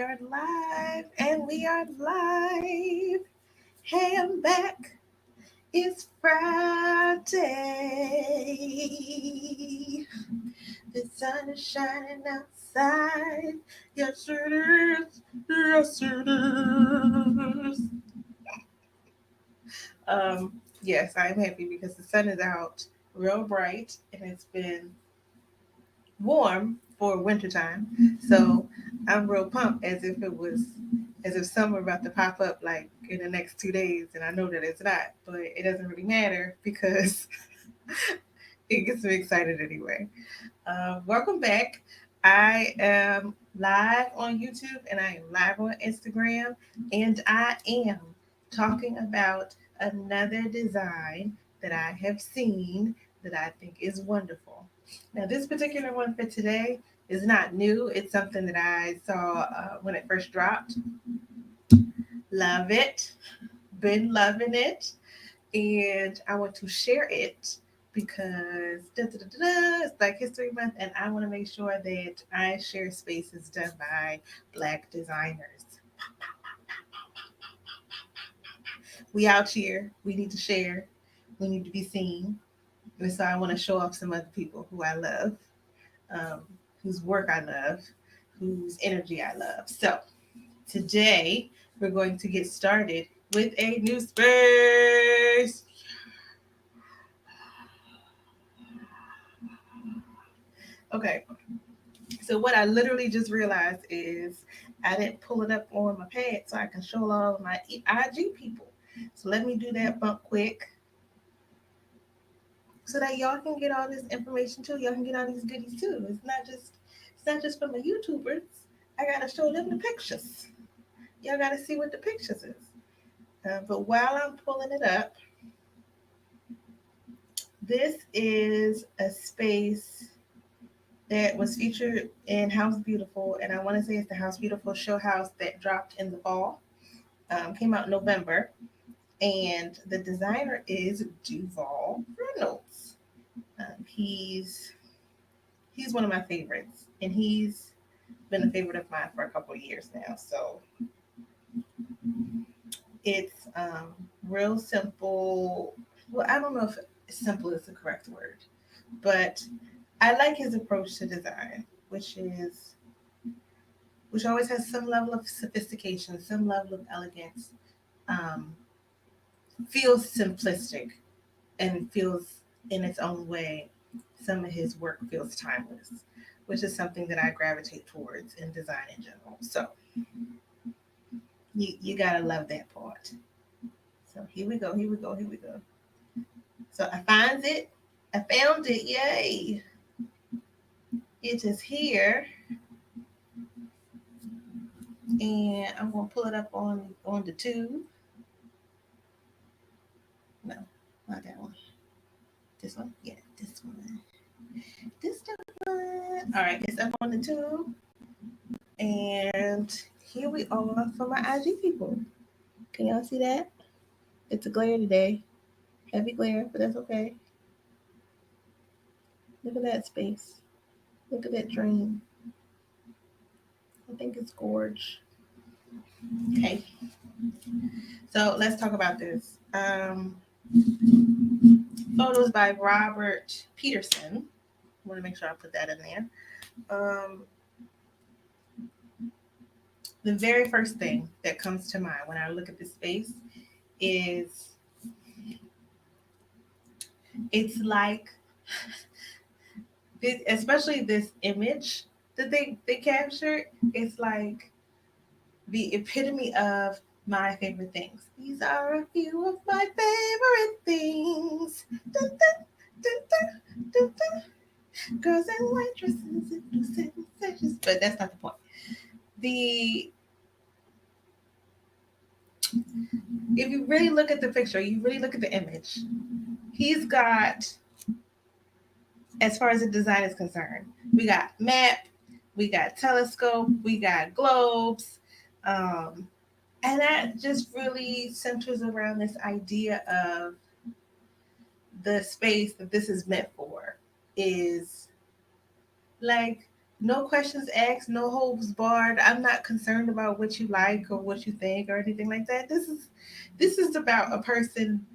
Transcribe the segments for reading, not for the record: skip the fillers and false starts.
are live and we are live. Hey, I'm back. It's Friday. The sun is shining outside. Yes, it is. Yes, it is. Yes, I'm happy because the sun is out real bright and it's been warm for wintertime. So I'm real pumped as if summer about to pop up like in the next 2 days. And I know that it's not, but it doesn't really matter because it gets me excited anyway. Welcome back. I am live on YouTube and I am live on Instagram, and I am talking about another design that I have seen that I think is wonderful. Now, this particular one for today is not new. It's something that I saw when it first dropped. Love it. Been loving it. And I want to share it because it's Black History Month, and I want to make sure that I share spaces done by Black designers. We out here. We need to share. We need to be seen. And so I want to show off some other people who I love, um, whose work I love, whose energy I love. So today we're going to get started with a new space. Okay, so what I literally just realized is I didn't pull it up on my pad so I can show all of my IG people. So let me do that bump quick so that y'all can get all this information too. Y'all can get all these goodies too. It's not just for my YouTubers. I gotta show them the pictures. Y'all gotta see what the pictures is. But while I'm pulling it up, this is a space that was featured in House Beautiful, and I want to say it's the House Beautiful show house that dropped in the fall. Came out in November, and the designer is Duval Reynolds. He's one of my favorites, and he's been a favorite of mine for a couple of years now. So it's real simple. Well, I don't know if simple is the correct word, but I like his approach to design, which always has some level of sophistication, some level of elegance. Um, Feels simplistic and feels in its own way. Some of his work feels timeless, which is something that I gravitate towards in design in general. So you gotta love that part. So here we go, here we go, here we go. So I found it, yay! It is here, and I'm gonna pull it up on the tube. No, not that one. This one, yeah, this one. This one. All right, it's up on the tube, and here we are for my IG people. Can y'all see that? It's a glare today. Heavy glare, but that's okay. Look at that space. Look at that dream. I think it's gorge. Okay, so let's talk about this. Photos by Robert Peterson. I want to make sure I put that in there. Um, the very first thing that comes to mind when I look at this space is it's like especially this image that they captured, it's like the epitome of my favorite things. These are a few of my favorite things. Dun, dun, dun, dun, dun, dun. Girls in white dresses and blue sensations. But that's not the point. The If you really look at the picture, you really look at the image, he's got, as far as the design is concerned, we got map, we got telescope, we got globes, and that just really centers around this idea of the space that this is meant for is like No questions asked, no hopes barred. I'm not concerned about what you like or what you think or anything like that. This is about a person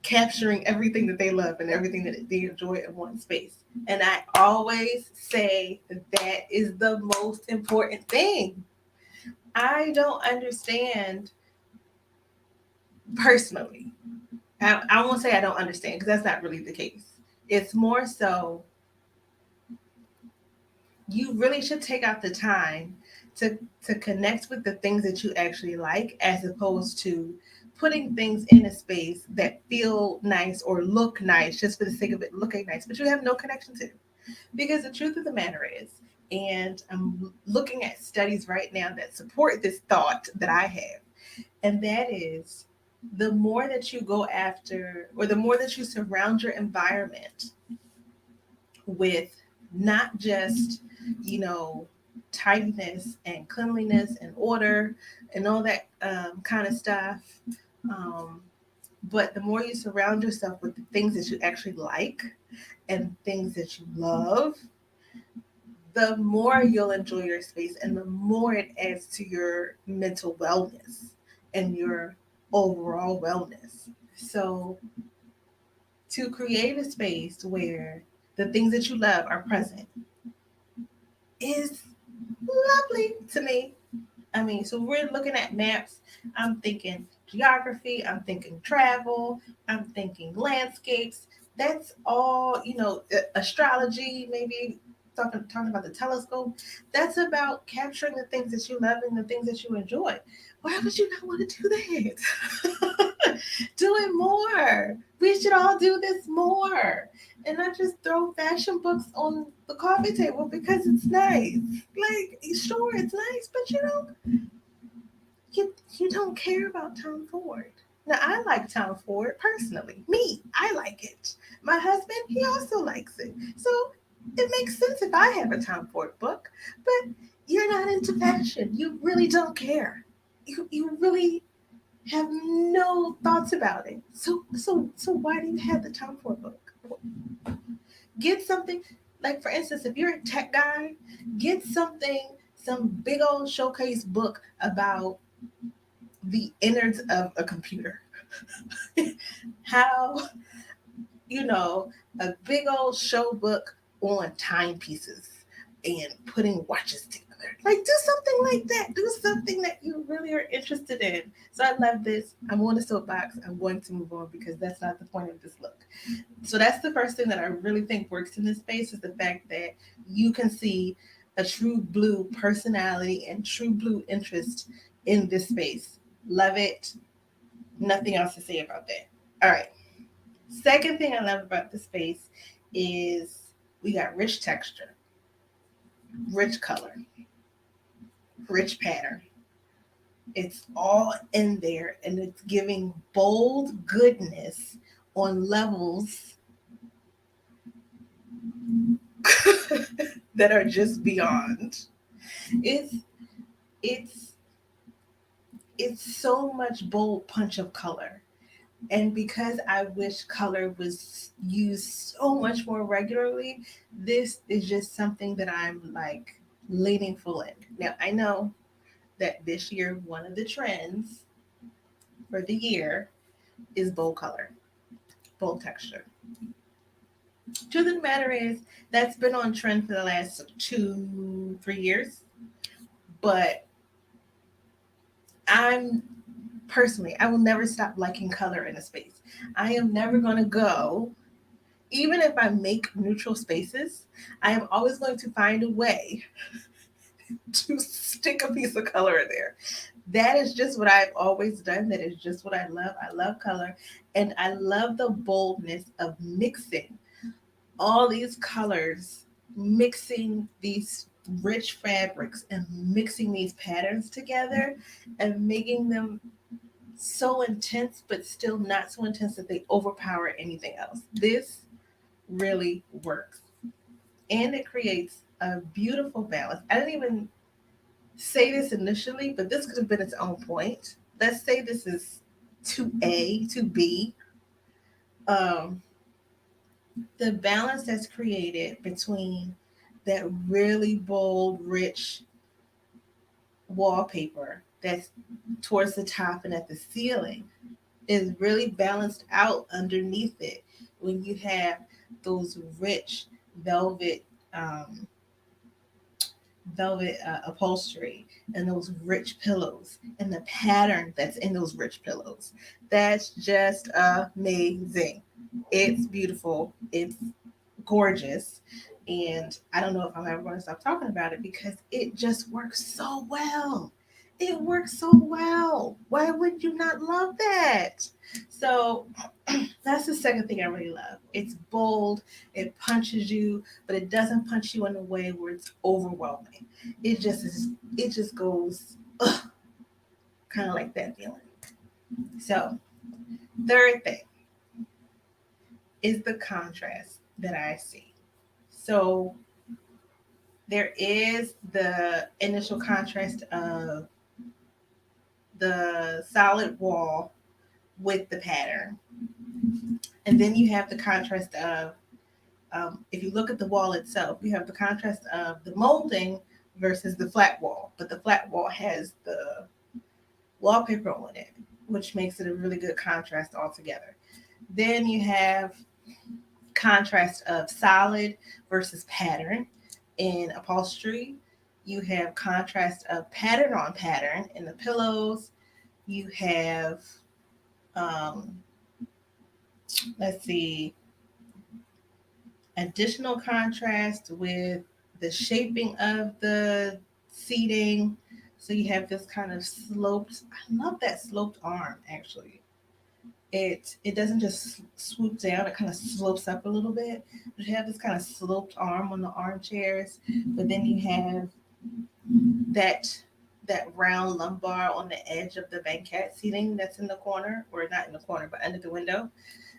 capturing everything that they love and everything that they enjoy in one space. And I always say that that is the most important thing. I don't understand personally. I won't say I don't understand because that's not really the case. It's more so you really should take out the time to connect with the things that you actually like as opposed to putting things in a space that feel nice or look nice just for the sake of it looking nice, but you have no connection to. Because the truth of the matter is, and I'm looking at studies right now that support this thought that I have, and that is the more that you go after, or the more that you surround your environment with not just, you know, tidiness and cleanliness and order and all that kind of stuff, um, but the more you surround yourself with the things that you actually like and things that you love, the more you'll enjoy your space and the more it adds to your mental wellness and your overall wellness. So, to create a space where the things that you love are present is lovely to me. I mean, so we're looking at maps. I'm thinking geography, I'm thinking travel, I'm thinking landscapes. That's all, astrology, maybe talking about the telescope. That's about capturing the things that you love and the things that you enjoy. Why would you not want to do that? Do it more. We should all do this more. And not just throw fashion books on the coffee table because it's nice. Like, sure, it's nice, but you don't care about Tom Ford. Now I like Tom Ford personally. Me, I like it. My husband, he also likes it. So it makes sense if I have a Tom Ford book. But you're not into fashion. You really don't care. You really have no thoughts about it. So why do you have the Tom Ford book? Get something, like, for instance, if you're a tech guy, get some big old showcase book about the innards of a computer. How, you know, a big old show book on timepieces and putting watches together. Like, do something like that. Do something that you really are interested in. So I love this. I'm on the soapbox. I'm going to move on because that's not the point of this look. So that's the first thing that I really think works in this space is the fact that you can see a true blue personality and true blue interest in this space. Love it. Nothing else to say about that. All right. Second thing I love about the space is we got rich texture, rich color, rich pattern. It's all in there and it's giving bold goodness on levels that are just beyond. It's it's it's so much bold punch of color. And because I wish color was used so much more regularly, this is just something that I'm like leaning full in. Now I know that this year one of the trends for the year is bold color, bold texture. Truth of the matter is that's been on trend for the last 2, 3 years. But I'm personally, I will never stop liking color in a space. I am never going to go, even if I make neutral spaces, I am always going to find a way to stick a piece of color in there. That is just what I've always done. That is just what I love. I love color and I love the boldness of mixing all these colors, mixing these rich fabrics and mixing these patterns together and making them so intense, but still not so intense that they overpower anything else. This really works. And it creates a beautiful balance. I didn't even say this initially, but this could have been its own point. Let's say this is 2A, 2B. Um, the balance that's created between that really bold, rich wallpaper that's towards the top and at the ceiling is really balanced out underneath it when you have those rich velvet um, upholstery and those rich pillows and the pattern that's in those rich pillows. That's just amazing. It's beautiful. It's gorgeous. And I don't know if I'm ever going to stop talking about it because it just works so well. It works so well. Why would you not love that? So that's the second thing I really love. It's bold, it punches you, but it doesn't punch you in a way where it's overwhelming. It just goes kind of like that feeling. So, third thing is the contrast that I see. So, there is the initial contrast of the solid wall with the pattern. And then you have the contrast of, if you look at the wall itself, you have the contrast of the molding versus the flat wall. But the flat wall has the wallpaper on it, which makes it a really good contrast altogether. Then you have contrast of solid versus pattern in upholstery. You have contrast of pattern on pattern in the pillows. You have, um, let's see, additional contrast with the shaping of the seating. So you have this kind of sloped, I love that sloped arm actually. It doesn't just swoop down, it kind of slopes up a little bit. You have this kind of sloped arm on the armchairs, but then you have that round lumbar on the edge of the banquette seating that's in the corner, or not in the corner, but under the window.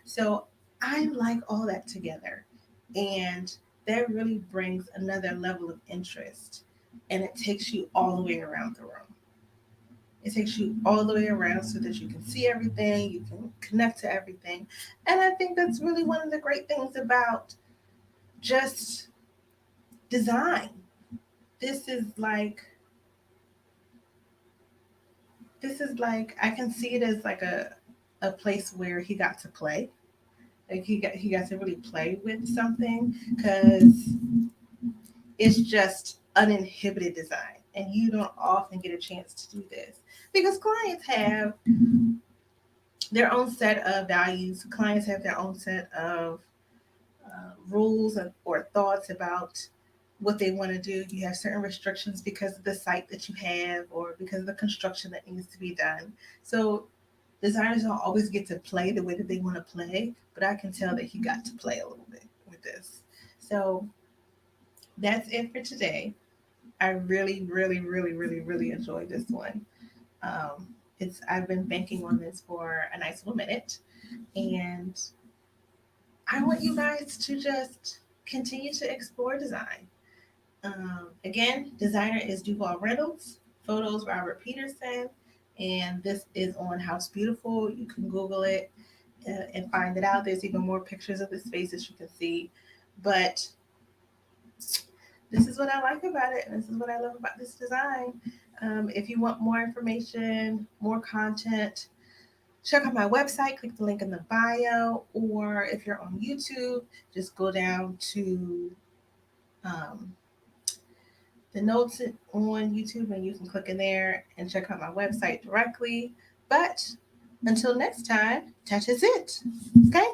So I like all that together. And that really brings another level of interest. And it takes you all the way around the room. It takes you all the way around so that you can see everything, you can connect to everything. And I think that's really one of the great things about just design. This is like I can see it as like a place where he got to play. Like he got to really play with something because it's just uninhibited design. And you don't often get a chance to do this because clients have their own set of values. Clients have their own set of rules or thoughts about what they want to do. You have certain restrictions because of the site that you have or because of the construction that needs to be done. So designers don't always get to play the way that they want to play, but I can tell that he got to play a little bit with this. So that's it for today. I really, really, really, really, really enjoyed this one. It's I've been banking on this for a nice little minute, and I want you guys to just continue to explore design. Again, designer is Duval Reynolds, photos Robert Peterson, and this is on House Beautiful. You can Google it and find it out. There's even more pictures of the spaces you can see, but this is what I like about it, and this is what I love about this design. If you want more information, more content, check out my website, click the link in the bio, or if you're on YouTube, just go down to um, the notes on YouTube and you can click in there and check out my website directly. But until next time, that is it. Okay?